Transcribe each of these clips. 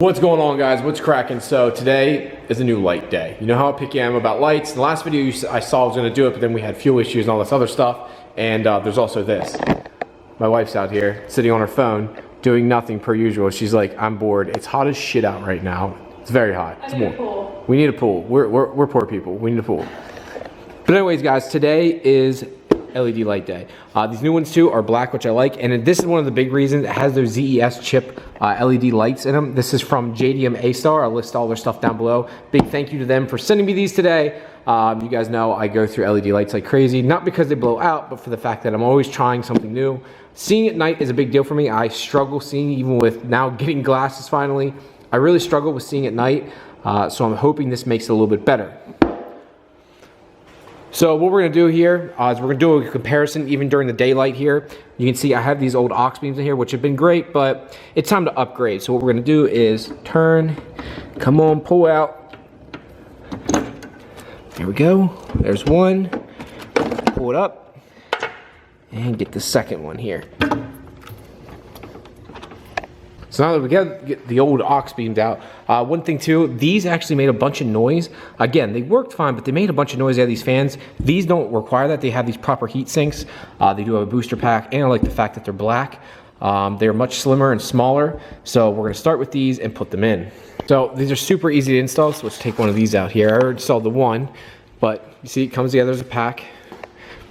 What's going on, guys? What's cracking? So today is a new light day. You know how picky I am about lights. The last video I saw I was going to do it, but then we had fuel issues and all this other stuff. And there's also this. My wife's out here sitting on her phone doing nothing per usual. She's like, I'm bored. It's hot as shit out right now. It's very hot. It's warm. Pool. We need a pool. We're poor people. We need a pool. But anyways, guys, today is LED light day. These new ones too are black, which I like, and this is one of the big reasons. It has those ZES chip LED lights in them. This is from JDM A Star. I'll list all their stuff down below. Big thank you to them for sending me these today. You guys know I go through LED lights like crazy, not because they blow out, but for the fact that I'm always trying something new. Seeing at night is a big deal for me. I struggle seeing, even with now getting glasses finally. I really struggle with seeing at night, so I'm hoping this makes it a little bit better. So what we're going to do here is we're going to do a comparison even during the daylight here. You can see I have these old aux beams in here, which have been great, but it's time to upgrade. So what we're going to do is turn, come on, pull out. There we go. There's one. Pull it up and get the second one here. So now that we get the old aux beams out, one thing too, these actually made a bunch of noise. Again, they worked fine, but they made a bunch of noise. They have these fans. These don't require that. They have these proper heat sinks. They do have a booster pack, and I like the fact that they're black. They're much slimmer and smaller. So we're gonna start with these and put them in. So these are super easy to install, so let's take one of these out here. I already installed the one, but you see it comes together as a pack.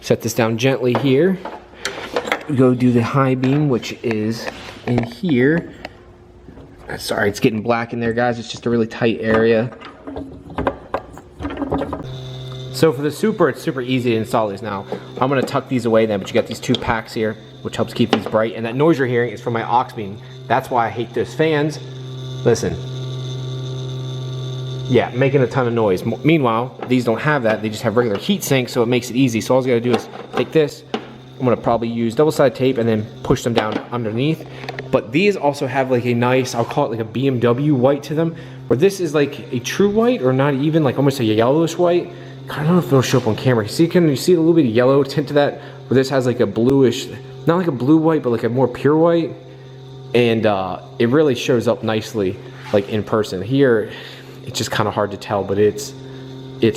Set this down gently here. We go do the high beam, which is in here. Sorry, it's getting black in there, guys. It's just a really tight area. So for the Supra, it's super easy to install these now. I'm gonna tuck these away then, but you got these two packs here, which helps keep these bright. And that noise you're hearing is from my aux beam. That's why I hate those fans. Listen. Yeah, making a ton of noise. Meanwhile, these don't have that. They just have regular heat sinks, so it makes it easy. So all you gotta do is take this. I'm gonna probably use double-sided tape and then push them down underneath. But these also have like a nice, I'll call it like a BMW white to them, where this is like a true white, or not even, like almost a yellowish white. I don't know if it'll show up on camera. Can you see a little bit of yellow tint to that? Where this has like a bluish, not like a blue white, but like a more pure white. And it really shows up nicely like in person. Here, it's just kind of hard to tell, but it's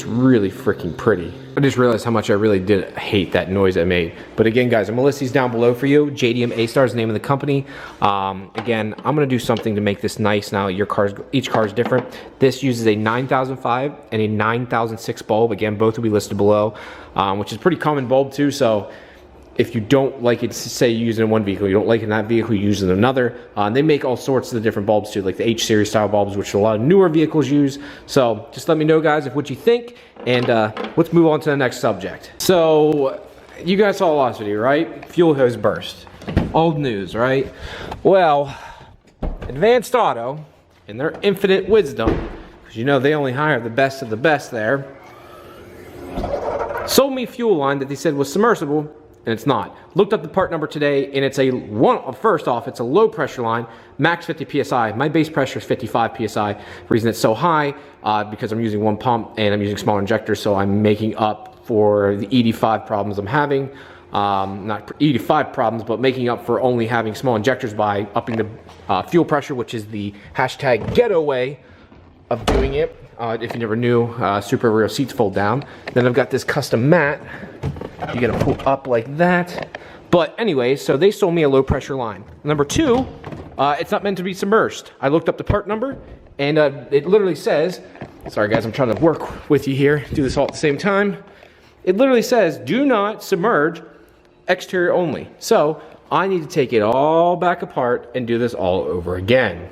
really freaking pretty. I just realized how much I really did hate that noise I made. But again, guys, I'm gonna list these down below for you. JDM A Star is the name of the company. Again, I'm gonna do something to make this nice now. Each car is different. This uses a 9005 and a 9006 bulb. Again, both will be listed below, which is a pretty common bulb too. So if you don't like it, say you use it in one vehicle, you don't like it in that vehicle, you use it in another. They make all sorts of the different bulbs too, like the H series style bulbs, which a lot of newer vehicles use. So just let me know, guys, what you think, and let's move on to the next subject. So you guys saw the last video, right? Fuel hose burst. Old news, right? Well, Advanced Auto, in their infinite wisdom, because you know they only hire the best of the best there, sold me fuel line that they said was submersible, and it's not. Looked up the part number today, and it's first off, it's a low pressure line, max 50 PSI. My base pressure is 55 PSI. The reason it's so high, because I'm using one pump and I'm using smaller injectors, so I'm making up for the 85 problems I'm having. Not 85 problems, but making up for only having small injectors by upping the fuel pressure, which is the hashtag ghetto way of doing it. If you never knew, Supra rear seats fold down. Then I've got this custom mat. You gotta pull up like that. But anyway, so they sold me a low pressure line. Number two, it's not meant to be submerged. I looked up the part number, and it literally says, sorry guys, I'm trying to work with you here, do this all at the same time. It literally says, do not submerge, exterior only. So I need to take it all back apart and do this all over again.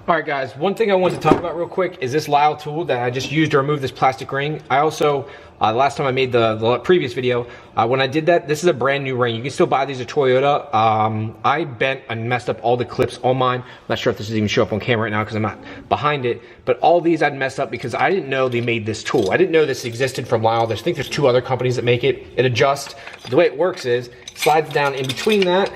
All right, guys, one thing I want to talk about real quick is this Lyle tool that I just used to remove this plastic ring. I also, last time I made the previous video, when I did that, this is a brand new ring. You can still buy these at Toyota. I bent and messed up all the clips on mine. I'm not sure if this is even show up on camera right now because I'm not behind it, but all these I'd messed up because I didn't know they made this tool. I didn't know this existed from Lyle. I think there's 2 other companies that make it. It adjusts. The way it works is, it slides down in between that,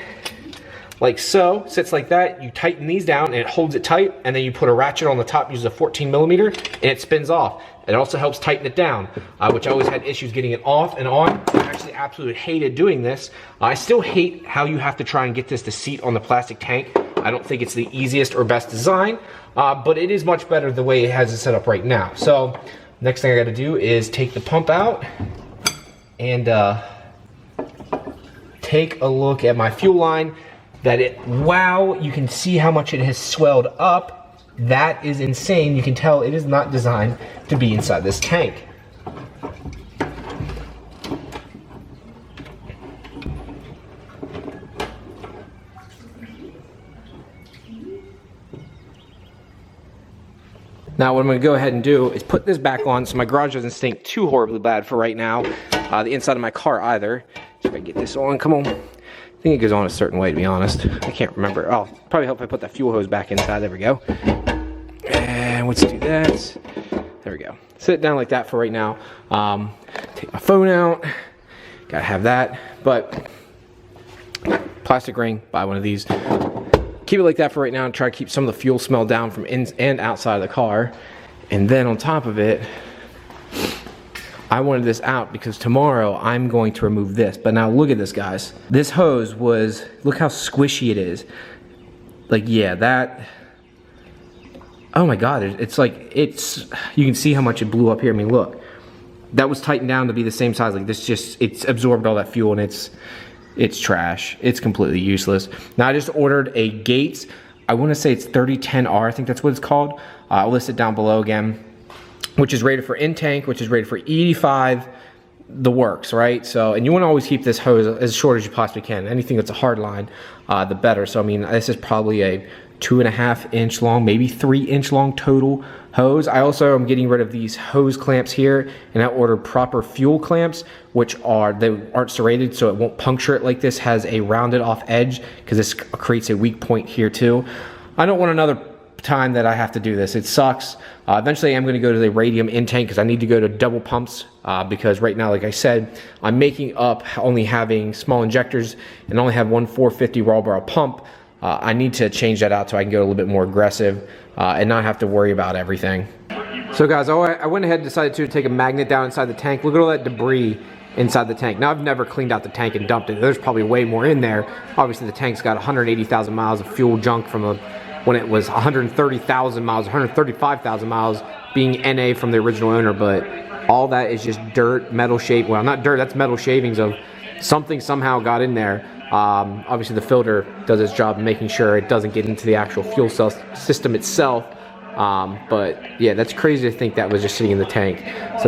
like so, sits like that. You tighten these down and it holds it tight, and then you put a ratchet on the top, uses a 14mm, and it spins off. It also helps tighten it down, which I always had issues getting it off and on. I actually absolutely hated doing this. I still hate how you have to try and get this to seat on the plastic tank. I don't think it's the easiest or best design, but it is much better the way it has it set up right now. So next thing I gotta do is take the pump out and take a look at my fuel line. Wow, you can see how much it has swelled up. That is insane. You can tell it is not designed to be inside this tank. Now what I'm going to go ahead and do is put this back on so my garage doesn't stink too horribly bad for right now. The inside of my car either. So if I get this on, come on. I think it goes on a certain way, to be honest. I can't remember. Oh, probably help if I put that fuel hose back inside. There we go. And let's do that. There we go. Sit it down like that for right now. Take my phone out. Gotta have that. But plastic ring, buy one of these. Keep it like that for right now and try to keep some of the fuel smell down from in and outside of the car. And then on top of it, I wanted this out because tomorrow I'm going to remove this. But now look at this, guys. This hose was, look how squishy it is. Like, yeah, that, oh my God, it's like, you can see how much it blew up here. I mean, look, that was tightened down to be the same size. Like this just, it's absorbed all that fuel and it's trash. It's completely useless. Now I just ordered a Gates. I want to say it's 3010R. I think that's what it's called. I'll list it down below again. Which is rated for in-tank, which is rated for E85, the works, right? So, and you want to always keep this hose as short as you possibly can. Anything that's a hard line, the better. So, I mean, this is probably a 2.5 inch long, maybe 3 inch long total hose. I also am getting rid of these hose clamps here, and I ordered proper fuel clamps, which they aren't serrated, so it won't puncture it like this. Has a rounded off edge, because this creates a weak point here too. I don't want another time that I have to do this. It sucks. Eventually I'm going to go to the radium in-tank because I need to go to double pumps because right now, like I said, I'm making up only having small injectors and only have one 450 raw barrel pump. I need to change that out so I can go a little bit more aggressive and not have to worry about everything. So guys, I went ahead and decided to take a magnet down inside the tank. Look at all that debris inside the tank. Now I've never cleaned out the tank and dumped it. There's probably way more in there. Obviously the tank's got 180,000 miles of fuel junk from when it was 130,000 miles, 135,000 miles being NA from the original owner, but all that is just dirt, metal shape. Well, not dirt, that's metal shavings of something somehow got in there. Obviously the filter does its job of making sure it doesn't get into the actual fuel cell system itself. But yeah, that's crazy to think that was just sitting in the tank. So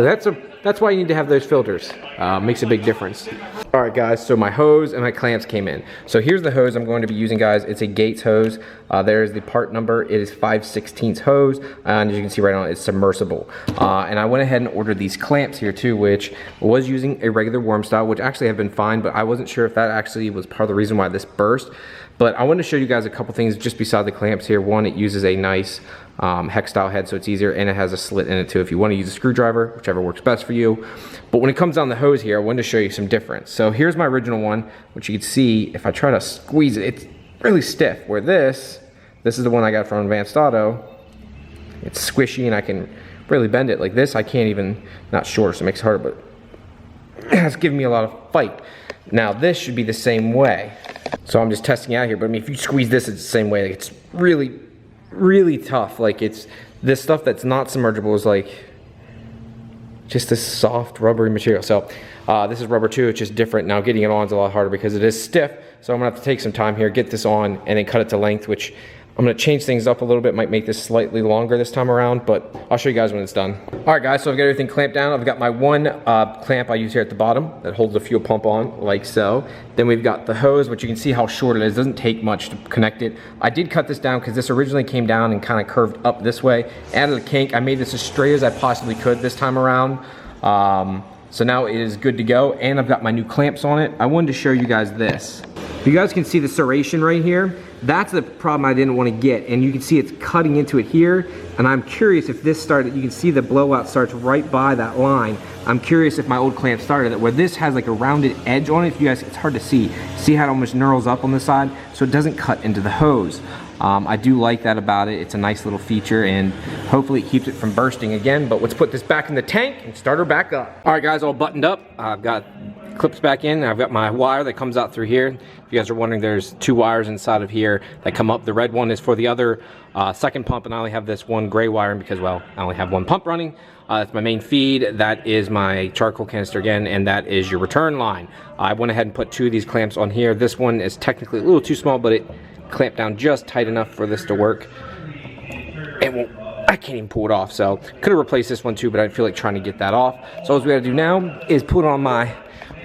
that's why you need to have those filters. Makes a big difference. All right, guys, so my hose and my clamps came in. So here's the hose I'm going to be using, guys. It's a Gates hose. There's the part number. It is 5/16 hose, and as you can see right now, it's submersible. And I went ahead and ordered these clamps here too, which was using a regular worm style, which actually have been fine, but I wasn't sure if that actually was part of the reason why this burst. But I want to show you guys a couple things just beside the clamps here. One, it uses a nice hex style head, so it's easier, and it has a slit in it too if you want to use a screwdriver, whichever works best for you. But when it comes down the hose here, I wanted to show you some difference. So here's my original one, which you can see if I try to squeeze it, it's really stiff. Where this is the one I got from Advanced Auto. It's squishy and I can really bend it. Like this, I can't even, not short, so it makes it harder, but it's giving me a lot of fight. Now this should be the same way. So I'm just testing out here, but I mean, if you squeeze this, it's the same way. Like, it's really, really tough. Like, it's this stuff that's not submergible is like just this soft rubbery material. So this is rubber too, it's just different. Now getting it on is a lot harder because it is stiff. So I'm gonna have to take some time here, get this on, and then cut it to length, which I'm gonna change things up a little bit, might make this slightly longer this time around, but I'll show you guys when it's done. All right guys, so I've got everything clamped down. I've got my one clamp I use here at the bottom that holds the fuel pump on, like so. Then we've got the hose, which you can see how short it is. It doesn't take much to connect it. I did cut this down because this originally came down and kind of curved up this way. Added a kink. I made this as straight as I possibly could this time around. So now it is good to go, and I've got my new clamps on it. I wanted to show you guys this. You guys can see the serration right here. That's the problem I didn't want to get, and you can see it's cutting into it here, and I'm curious if this started, you can see the blowout starts right by that line. I'm curious if my old clamp started it, where this has like a rounded edge on it. If you guys, it's hard to see. See how it almost knurls up on the side, so it doesn't cut into the hose. I do like that about it. It's a nice little feature, and hopefully it keeps it from bursting again. But let's put this back in the tank and start her back up. All right guys, all buttoned up. I've got clips back in. I've got my wire that comes out through here. If you guys are wondering, there's two wires inside of here that come up. The red one is for the other second pump, and I only have this one gray wire because, well, I only have one pump running. That's my main feed. That is my charcoal canister again, and that is your return line. I went ahead and put two of these clamps on here. This one is technically a little too small, but it clamped down just tight enough for this to work. It won't, I can't even pull it off, so could have replaced this one too, but I feel like trying to get that off. So all we gotta do now is put on my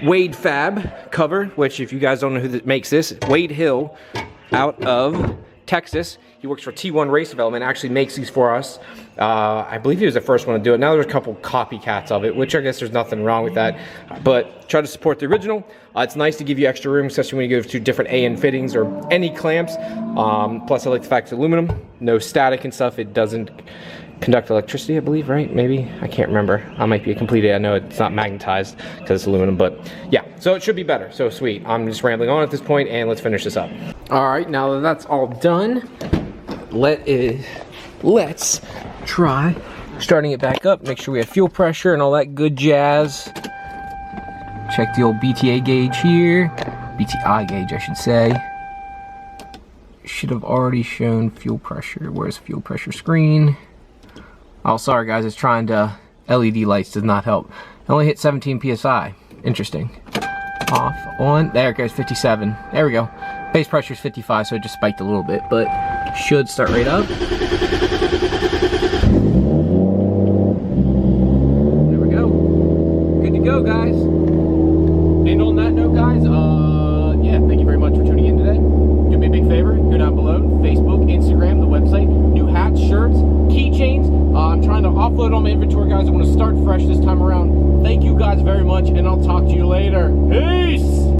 Wade Fab cover, which if you guys don't know who makes this, Wade Hill out of Texas. He works for T1 Race Development, actually makes these for us. I believe he was the first one to do it. Now there's a couple copycats of it, which I guess there's nothing wrong with that. But try to support the original. It's nice to give you extra room, especially when you go to different AN fittings or any clamps. Plus I like the fact it's aluminum, no static and stuff. It doesn't conduct electricity, I believe, right? Maybe, I can't remember. I might be a complete idiot. I know it's not magnetized because it's aluminum, but yeah, so it should be better. So sweet. I'm just rambling on at this point, and let's finish this up. All right, now that that's all done, let's try starting it back up. Make sure we have fuel pressure and all that good jazz. Check the old BTA gauge here. BTI gauge, I should say. Should have already shown fuel pressure. Where's fuel pressure screen? Oh, sorry guys, it's trying to, LED lights does not help. It only hit 17 PSI. Interesting. Off, on, there it goes, 57. There we go. Base pressure is 55, so it just spiked a little bit, but should start right up. There we go. Good to go, guys. And on that note, guys, yeah, thank you very much for tuning in today. Do me a big favor, go down below, Facebook, Instagram, the website, new hats, shirts, keychains. I'm trying to offload all my inventory, guys. I want to start fresh this time around. Thank you guys very much, and I'll talk to you later. Peace!